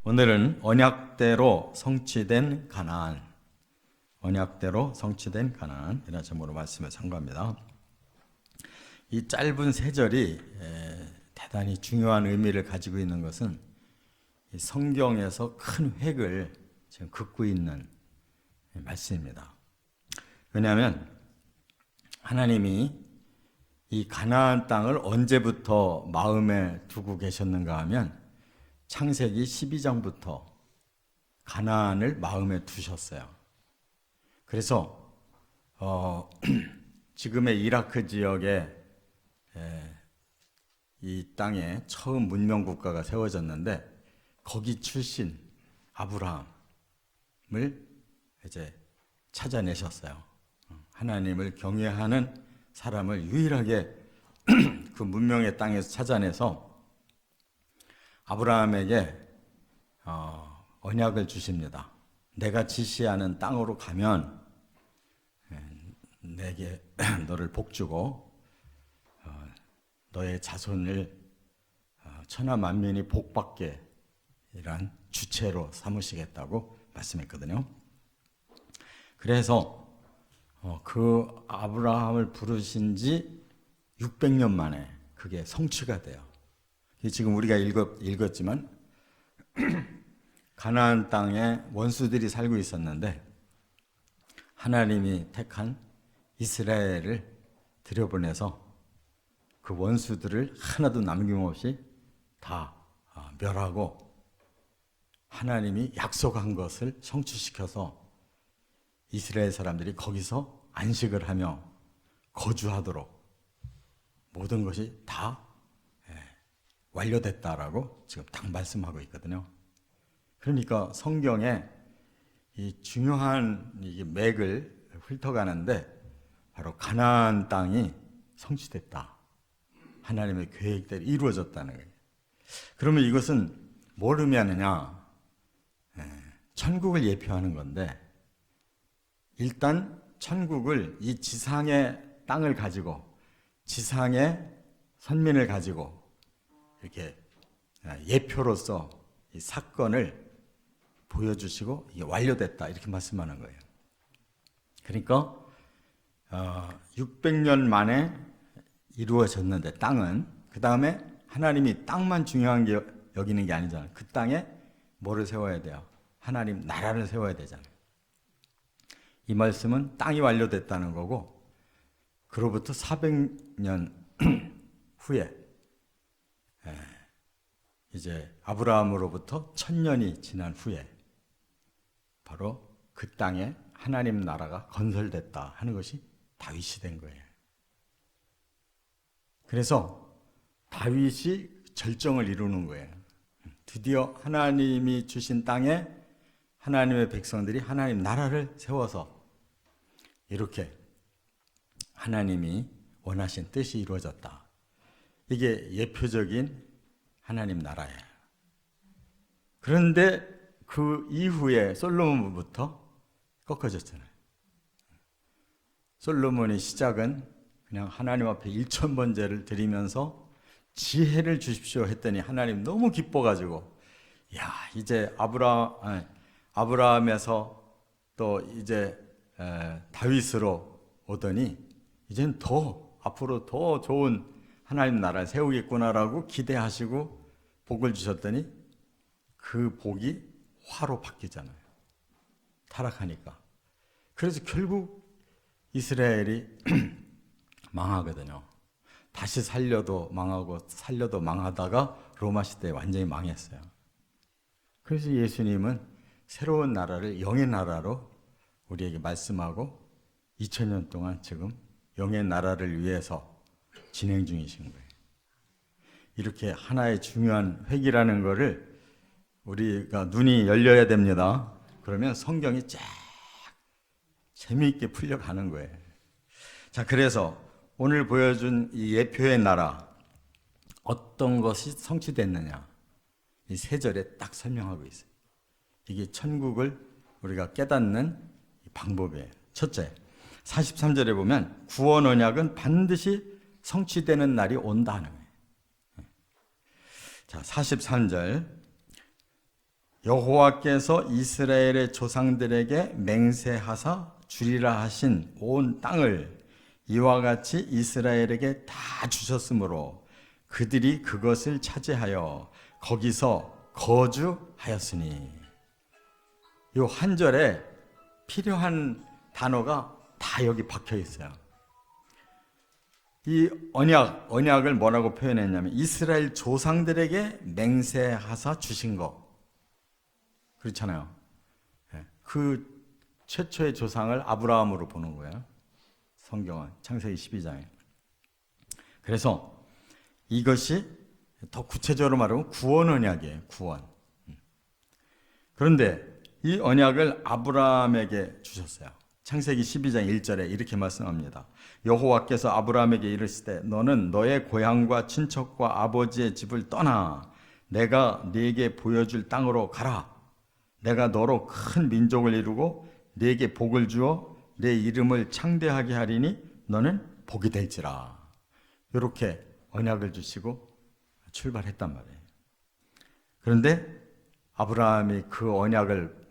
오늘은 언약대로 성취된 가나안, 언약대로 성취된 가나안 이라는 제목으로 말씀을 상고합니다. 이 짧은 세 절이 대단히 중요한 의미를 가지고 있는 것은 성경에서 큰 획을 지금 긋고 있는 말씀입니다. 왜냐하면 하나님이 이 가나안 땅을 언제부터 마음에 두고 계셨는가 하면 창세기 12장부터 가나안을 마음에 두셨어요. 그래서 지금의 이라크 지역에 이 땅에 처음 문명 국가가 세워졌는데 거기 출신 아브라함을 이제 찾아내셨어요. 하나님을 경외하는 사람을 유일하게 그 문명의 땅에서 찾아내서 아브라함에게 언약을 주십니다. 내가 지시하는 땅으로 가면 내게 너를 복주고 너의 자손을 천하 만민이 복받게 이란 주체로 삼으시겠다고 말씀했거든요. 그래서 그 아브라함을 부르신 지 600년 만에 그게 성취가 돼요. 지금 우리가 읽었지만 가나안 땅에 원수들이 살고 있었는데 하나님이 택한 이스라엘을 들여보내서 그 원수들을 하나도 남김없이 다 멸하고 하나님이 약속한 것을 성취시켜서 이스라엘 사람들이 거기서 안식을 하며 거주하도록 모든 것이 다 완료됐다라고 지금 딱 말씀하고 있거든요. 그러니까 성경에 이 중요한 이 맥을 훑어가는데 바로 가나안 땅이 성취됐다. 하나님의 계획대로 이루어졌다는 거예요. 그러면 이것은 뭘 의미하느냐? 천국을 예표하는 건데 일단 천국을 이 지상의 땅을 가지고 지상의 선민을 가지고 이렇게 예표로서 이 사건을 보여주시고 이게 완료됐다 이렇게 말씀하는 거예요. 그러니까 600년 만에 이루어졌는데 땅은 그 다음에 하나님이 땅만 중요한 게 여기는 게 아니잖아요. 그 땅에 뭐를 세워야 돼요? 하나님 나라를 세워야 되잖아요. 이 말씀은 땅이 완료됐다는 거고 그로부터 400년 후에 이제 아브라함으로부터 1000년이 지난 후에 바로 그 땅에 하나님 나라가 건설됐다 하는 것이 다윗이 된 거예요. 그래서 다윗이 절정을 이루는 거예요. 드디어 하나님이 주신 땅에 하나님의 백성들이 하나님 나라를 세워서 이렇게 하나님이 원하신 뜻이 이루어졌다. 이게 예표적인 하나님 나라예요. 그런데 그 이후에 솔로몬부터 꺾어졌잖아요. 솔로몬의 시작은 그냥 하나님 앞에 1000번제를 드리면서 지혜를 주십시오 했더니 하나님 너무 기뻐가지고 야 이제 아브라함에서 또 이제 다윗으로 오더니 이제는 더 앞으로 더 좋은 하나님 나라를 세우겠구나라고 기대하시고 복을 주셨더니 그 복이 화로 바뀌잖아요. 타락하니까. 그래서 결국 이스라엘이 망하거든요. 다시 살려도 망하고 살려도 망하다가 로마 시대에 완전히 망했어요. 그래서 예수님은 새로운 나라를 영의 나라로 우리에게 말씀하고 2000년 동안 지금 영의 나라를 위해서 진행 중이신 거예요. 이렇게 하나의 중요한 획이라는 거를 우리가 눈이 열려야 됩니다. 그러면 성경이 쫙 재미있게 풀려가는 거예요. 자, 그래서 오늘 보여준 이 예표의 나라 어떤 것이 성취됐느냐 이 세 절에 딱 설명하고 있어요. 이게 천국을 우리가 깨닫는 방법이에요. 첫째, 43절에 보면 구원 언약은 반드시 성취되는 날이 온다 하는 거예요. 자, 43절 여호와께서 이스라엘의 조상들에게 맹세하사 주리라 하신 온 땅을 이와 같이 이스라엘에게 다 주셨으므로 그들이 그것을 차지하여 거기서 거주하였으니. 이 한 절에 필요한 단어가 다 여기 박혀 있어요. 이 언약을 뭐라고 표현했냐면 이스라엘 조상들에게 맹세하사 주신 거. 그렇잖아요. 그 최초의 조상을 아브라함으로 보는 거예요. 성경은 창세기 12장에. 그래서 이것이 더 구체적으로 말하면 구원 언약이에요. 구원. 그런데 이 언약을 아브라함에게 주셨어요. 창세기 12장 1절에 이렇게 말씀합니다. 여호와께서 아브라함에게 이르시되 너는 너의 고향과 친척과 아버지의 집을 떠나 내가 네게 보여줄 땅으로 가라. 내가 너로 큰 민족을 이루고 네게 복을 주어 내 이름을 창대하게 하리니 너는 복이 될지라. 이렇게 언약을 주시고 출발했단 말이에요. 그런데 아브라함이 그 언약을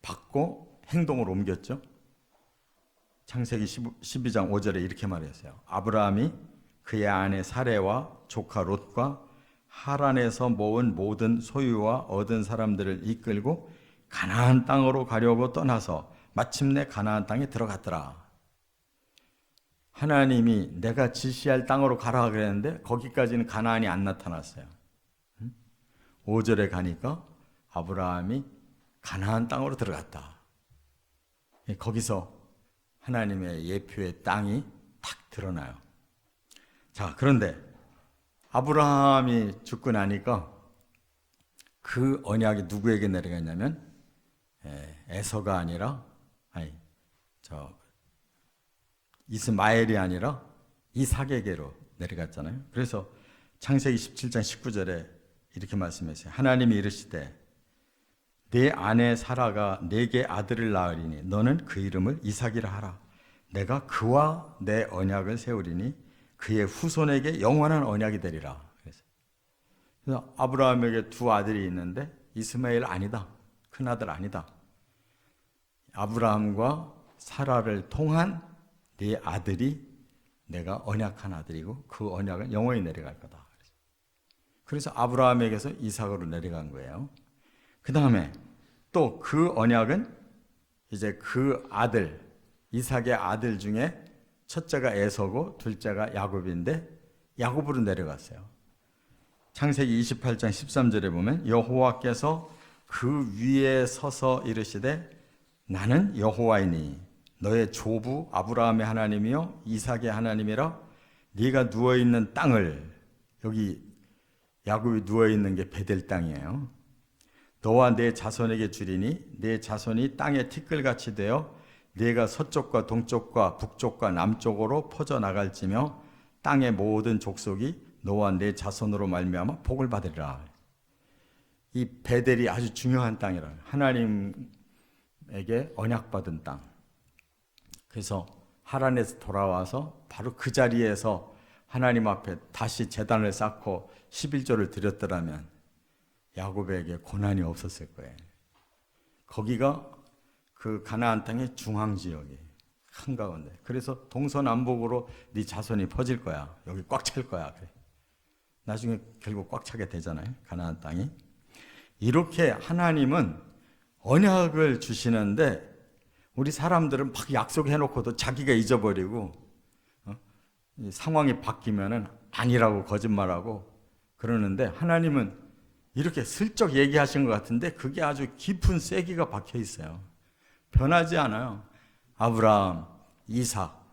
받고 행동을 옮겼죠. 창세기 12장 5절에 이렇게 말했어요. 아브라함이 그의 아내 사레와 조카 롯과 하란에서 모은 모든 소유와 얻은 사람들을 이끌고 가나안 땅으로 가려고 떠나서 마침내 가나안 땅에 들어갔더라. 하나님이 내가 지시할 땅으로 가라 그랬는데 거기까지는 가나안이 안 나타났어요. 5절에 가니까 아브라함이 가나안 땅으로 들어갔다. 거기서 하나님의 예표의 땅이 탁 드러나요. 자, 그런데 아브라함이 죽고 나니까 그 언약이 누구에게 내려갔냐면 에서가 아니라 이스마엘이 아니라 이삭에게로 내려갔잖아요. 그래서 창세기 17장 19절에 이렇게 말씀했어요. 하나님이 이르시되 내 아내 사라가 네게 아들을 낳으리니 너는 그 이름을 이삭이라 하라. 내가 그와 내 언약을 세우리니 그의 후손에게 영원한 언약이 되리라. 그래서 아브라함에게 두 아들이 있는데 이스마엘 아니다. 큰아들 아니다. 아브라함과 사라를 통한 네 아들이 내가 언약한 아들이고 그 언약은 영원히 내려갈 거다. 그래서 아브라함에게서 이삭으로 내려간 거예요. 그 다음에 또 그 언약은 이제 그 아들, 이삭의 아들 중에 첫째가 에서고 둘째가 야곱인데 야곱으로 내려갔어요. 창세기 28장 13절에 보면 여호와께서 그 위에 서서 이르시되 나는 여호와이니 너의 조부 아브라함의 하나님이요 이삭의 하나님이라. 네가 누워있는 땅을, 여기 야곱이 누워있는 게 베델 땅이에요. 너와 내 자손에게 주리니 내 자손이 땅의 티끌같이 되어 네가 서쪽과 동쪽과 북쪽과 남쪽으로 퍼져나갈지며 땅의 모든 족속이 너와 내 자손으로 말미암아 복을 받으리라. 이 베델이 아주 중요한 땅이라. 하나님에게 언약받은 땅. 그래서 하란에서 돌아와서 바로 그 자리에서 하나님 앞에 다시 제단을 쌓고 11조를 드렸더라면 야곱에게 고난이 없었을 거예요. 거기가 그 가나안 땅의 중앙 지역이 한가운데. 그래서 동서남북으로 네 자손이 퍼질 거야. 여기 꽉 찰 거야. 그래. 나중에 결국 꽉 차게 되잖아요. 가나안 땅이. 이렇게 하나님은 언약을 주시는데 우리 사람들은 막 약속해놓고도 자기가 잊어버리고 상황이 바뀌면은 아니라고 거짓말하고 그러는데 하나님은 이렇게 슬쩍 얘기하신 것 같은데 그게 아주 깊은 쐐기가 박혀 있어요. 변하지 않아요. 아브라함, 이삭,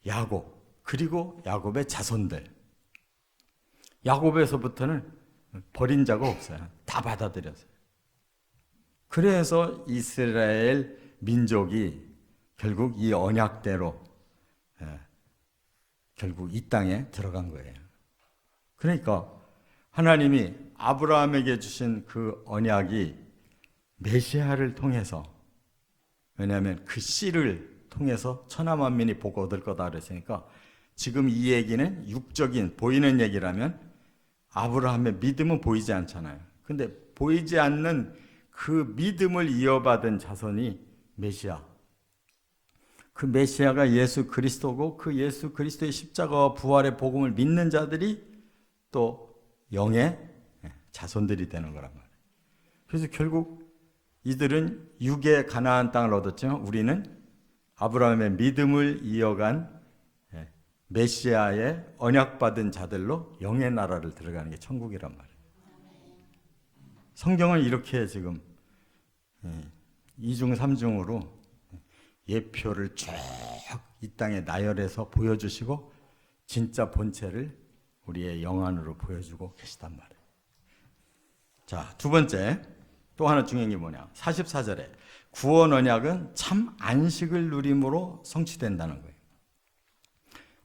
야곱, 그리고 야곱의 자손들. 야곱에서부터는 버린 자가 없어요. 다 받아들였어요. 그래서 이스라엘 민족이 결국 이 언약대로 결국 이 땅에 들어간 거예요. 그러니까 하나님이 아브라함에게 주신 그 언약이 메시아를 통해서, 왜냐하면 그 씨를 통해서 천하만민이 복 얻을 거다 그랬으니까 지금 이 얘기는 육적인 보이는 얘기라면 아브라함의 믿음은 보이지 않잖아요. 근데 보이지 않는 그 믿음을 이어받은 자손이 메시아. 그 메시아가 예수 그리스도고 그 예수 그리스도의 십자가와 부활의 복음을 믿는 자들이 또 영의 자손들이 되는 거란 말이에요. 그래서 결국 이들은 육의 가나안 땅을 얻었지만 우리는 아브라함의 믿음을 이어간 메시아의 언약받은 자들로 영의 나라를 들어가는 게 천국이란 말이에요. 성경은 이렇게 지금 이중삼중으로 예표를 쭉 이 땅에 나열해서 보여주시고 진짜 본체를 우리의 영안으로 보여주고 계시단 말이에요. 자, 두 번째 또 하나 중요한 게 뭐냐? 44절에 구원 언약은 참 안식을 누림으로 성취된다는 거예요.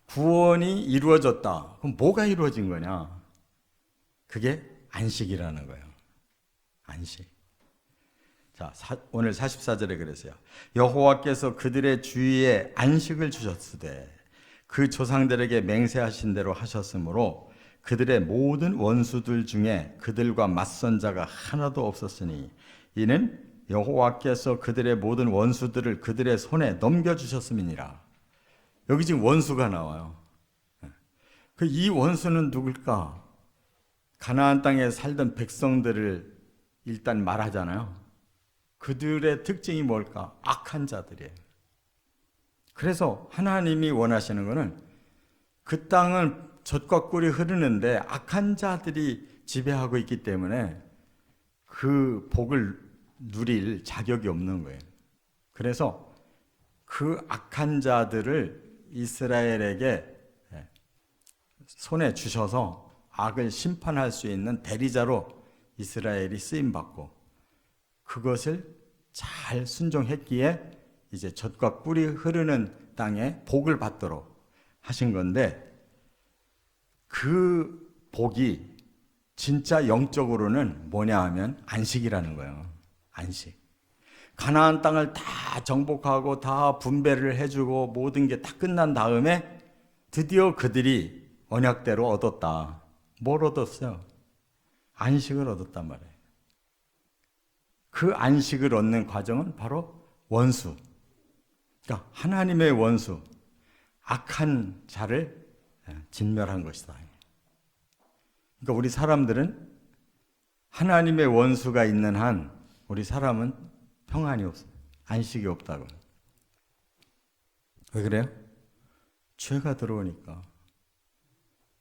구원이 이루어졌다. 그럼 뭐가 이루어진 거냐? 그게 안식이라는 거예요. 안식. 자, 오늘 44절에 그랬어요. 여호와께서 그들의 주위에 안식을 주셨으되 그 조상들에게 맹세하신 대로 하셨으므로 그들의 모든 원수들 중에 그들과 맞선 자가 하나도 없었으니 이는 여호와께서 그들의 모든 원수들을 그들의 손에 넘겨주셨음이니라. 여기 지금 원수가 나와요. 이 원수는 누굴까? 가나안 땅에 살던 백성들을 일단 말하잖아요. 그들의 특징이 뭘까? 악한 자들이에요. 그래서 하나님이 원하시는 것은 그 땅은 젖과 꿀이 흐르는데 악한 자들이 지배하고 있기 때문에 그 복을 누릴 자격이 없는 거예요. 그래서 그 악한 자들을 이스라엘에게 손에 주셔서 악을 심판할 수 있는 대리자로 이스라엘이 쓰임받고 그것을 잘 순종했기에 이제 젖과 꿀이 흐르는 땅에 복을 받도록 하신 건데 그 복이 진짜 영적으로는 뭐냐 하면 안식이라는 거예요. 안식. 가나안 땅을 다 정복하고 다 분배를 해주고 모든 게 다 끝난 다음에 드디어 그들이 언약대로 얻었다. 뭘 얻었어요? 안식을 얻었단 말이에요. 그 안식을 얻는 과정은 바로 원수. 그러니까 하나님의 원수, 악한 자를 진멸한 것이다. 그러니까 우리 사람들은 하나님의 원수가 있는 한 우리 사람은 평안이 없어요. 안식이 없다고. 왜 그래요? 죄가 들어오니까.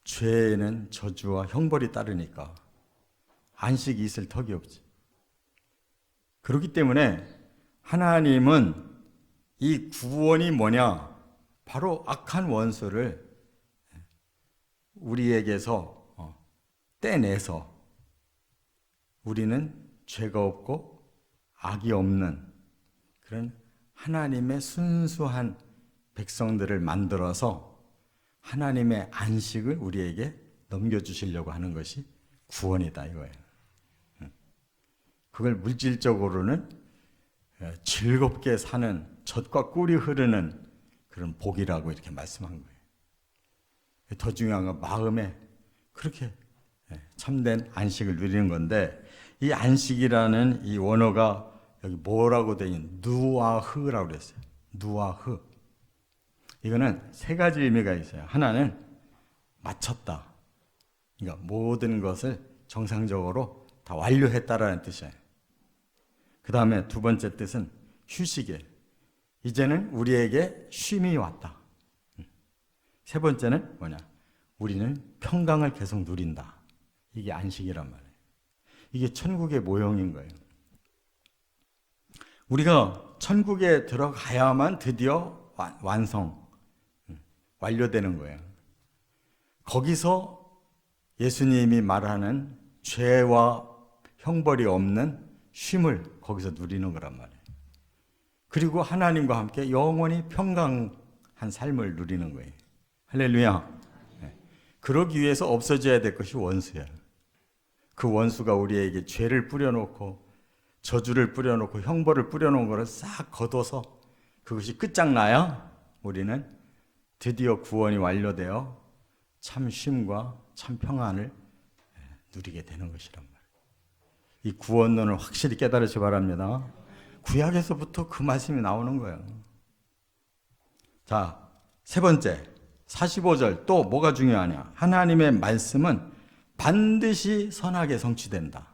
죄에는 저주와 형벌이 따르니까 안식이 있을 턱이 없지. 그렇기 때문에 하나님은 이 구원이 뭐냐? 바로 악한 원수를 우리에게서 떼내서 우리는 죄가 없고 악이 없는 그런 하나님의 순수한 백성들을 만들어서 하나님의 안식을 우리에게 넘겨주시려고 하는 것이 구원이다 이거예요. 그걸 물질적으로는 즐겁게 사는 젖과 꿀이 흐르는 그런 복이라고 이렇게 말씀한 거예요. 더 중요한 건 마음에 그렇게 참된 안식을 누리는 건데 이 안식이라는 이 원어가 여기 뭐라고 되어 있는 누아흐라고 그랬어요. 누아흐. 이거는 세 가지 의미가 있어요. 하나는 마쳤다. 그러니까 모든 것을 정상적으로 다 완료했다라는 뜻이에요. 그 다음에 두 번째 뜻은 휴식이에요. 이제는 우리에게 쉼이 왔다. 세 번째는 뭐냐? 우리는 평강을 계속 누린다. 이게 안식이란 말이에요. 이게 천국의 모형인 거예요. 우리가 천국에 들어가야만 드디어 완료되는 거예요. 거기서 예수님이 말하는 죄와 형벌이 없는 쉼을 거기서 누리는 거란 말이에요. 그리고 하나님과 함께 영원히 평강한 삶을 누리는 거예요. 할렐루야. 그러기 위해서 없어져야 될 것이 원수야. 그 원수가 우리에게 죄를 뿌려놓고 저주를 뿌려놓고 형벌을 뿌려놓은 것을 싹 걷어서 그것이 끝장나야 우리는 드디어 구원이 완료되어 참 쉼과 참 평안을 누리게 되는 것이란 말이에요. 이 구원론을 확실히 깨달으시 바랍니다. 구약에서부터 그 말씀이 나오는 거예요. 자, 세 번째 45절 또 뭐가 중요하냐? 하나님의 말씀은 반드시 선하게 성취된다.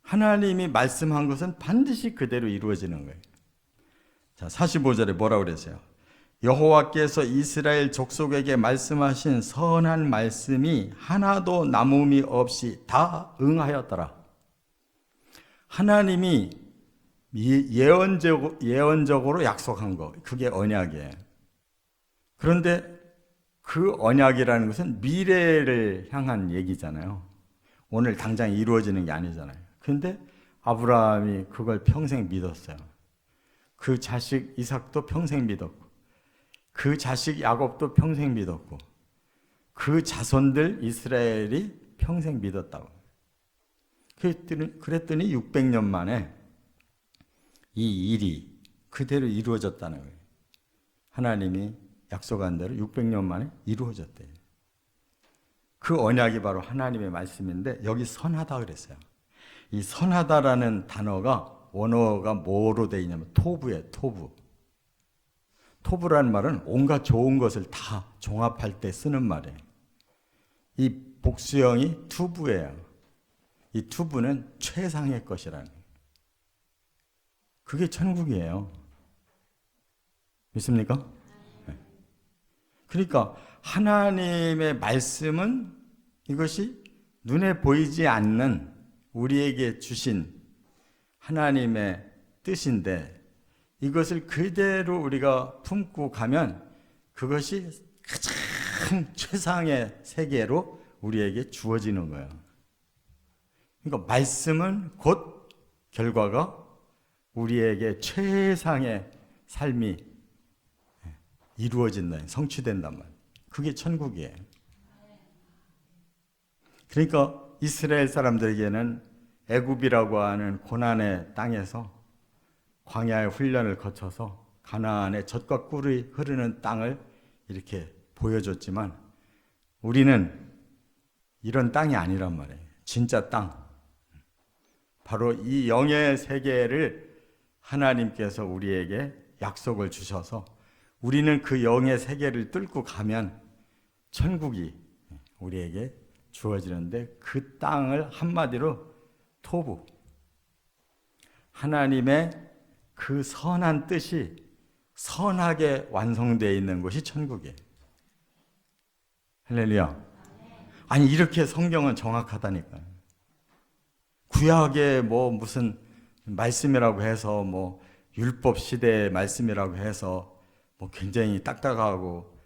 하나님이 말씀한 것은 반드시 그대로 이루어지는 거예요. 자, 45절에 뭐라고 그랬어요? 여호와께서 이스라엘 족속에게 말씀하신 선한 말씀이 하나도 남음이 없이 다 응하였더라. 하나님이 예언적으로 약속한 거, 그게 언약이에요. 그런데 그 언약이라는 것은 미래를 향한 얘기잖아요. 오늘 당장 이루어지는 게 아니잖아요. 그런데 아브라함이 그걸 평생 믿었어요. 그 자식 이삭도 평생 믿었고, 그 자식 야곱도 평생 믿었고, 그 자손들 이스라엘이 평생 믿었다고. 그랬더니 600년 만에 이 일이 그대로 이루어졌다는 거예요. 하나님이 약속한 대로 600년 만에 이루어졌대요. 그 언약이 바로 하나님의 말씀인데 여기 선하다 그랬어요. 이 선하다라는 단어가 원어가 뭐로 되어 있냐면 토부예요. 토부. 토부라는 말은 온갖 좋은 것을 다 종합할 때 쓰는 말이에요. 이 복수형이 투부예요. 이 투부는 최상의 것이라는 거예요. 그게 천국이에요. 믿습니까? 네. 그러니까 하나님의 말씀은 이것이 눈에 보이지 않는 우리에게 주신 하나님의 뜻인데 이것을 그대로 우리가 품고 가면 그것이 가장 최상의 세계로 우리에게 주어지는 거예요. 그러니까 말씀은 곧 결과가 우리에게 최상의 삶이 이루어진다, 성취된단 말이에요. 그게 천국이에요. 그러니까 이스라엘 사람들에게는 애굽이라고 하는 고난의 땅에서 광야의 훈련을 거쳐서 가나안의 젖과 꿀이 흐르는 땅을 이렇게 보여줬지만 우리는 이런 땅이 아니란 말이에요. 진짜 땅. 바로 이 영의 세계를 하나님께서 우리에게 약속을 주셔서 우리는 그 영의 세계를 뚫고 가면 천국이 우리에게 주어지는데 그 땅을 한마디로 토부. 하나님의 그 선한 뜻이 선하게 완성되어 있는 곳이 천국이에요. 할렐루야. 아니 이렇게 성경은 정확하다니까요. 구약의 뭐 무슨 말씀이라고 해서 뭐 율법 시대의 말씀이라고 해서 뭐 굉장히 딱딱하고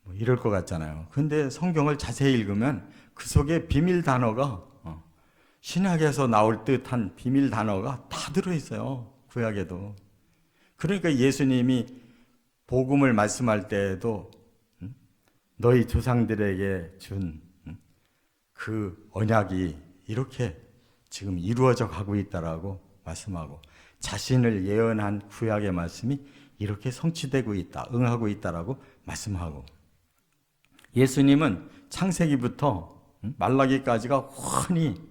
뭐 이럴 것 같잖아요. 근데 성경을 자세히 읽으면 그 속에 비밀 단어가 신약에서 나올 듯한 비밀 단어가 다 들어있어요. 구약에도. 그러니까 예수님이 복음을 말씀할 때에도 너희 조상들에게 준 그 언약이 이렇게 지금 이루어져 가고 있다라고 말씀하고 자신을 예언한 구약의 말씀이 이렇게 성취되고 있다, 응하고 있다라고 말씀하고 예수님은 창세기부터 말라기까지가 훤히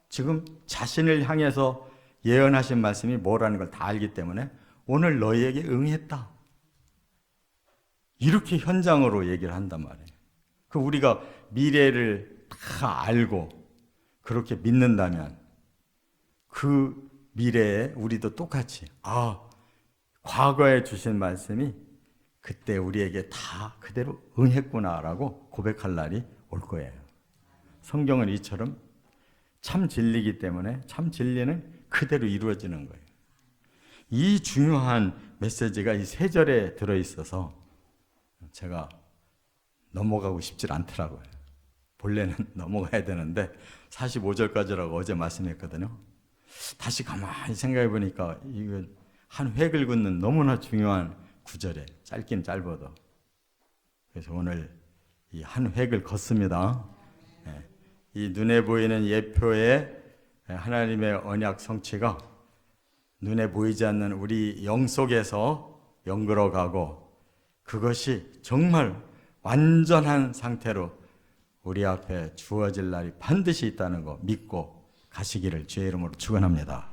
지금 자신을 향해서 예언하신 말씀이 뭐라는 걸 다 알기 때문에 오늘 너희에게 응했다. 이렇게 현장으로 얘기를 한단 말이에요. 그 우리가 미래를 다 알고 그렇게 믿는다면 그 미래에 우리도 똑같이 과거에 주신 말씀이 그때 우리에게 다 그대로 응했구나라고 고백할 날이 올 거예요. 성경은 이처럼 참 진리이기 때문에 참 진리는 그대로 이루어지는 거예요. 이 중요한 메시지가 이 세 절에 들어있어서 제가 넘어가고 싶질 않더라고요. 본래는 넘어가야 되는데 45절까지라고 어제 말씀했거든요. 다시 가만히 생각해 보니까 이거 한 획을 긋는 너무나 중요한 구절에 짧긴 짧아도 그래서 오늘 이 한 획을 걷습니다. 이 눈에 보이는 예표의 하나님의 언약 성취가 눈에 보이지 않는 우리 영 속에서 연결어가고 그것이 정말 완전한 상태로 우리 앞에 주어질 날이 반드시 있다는 거 믿고 가시기를 주의 이름으로 축원합니다.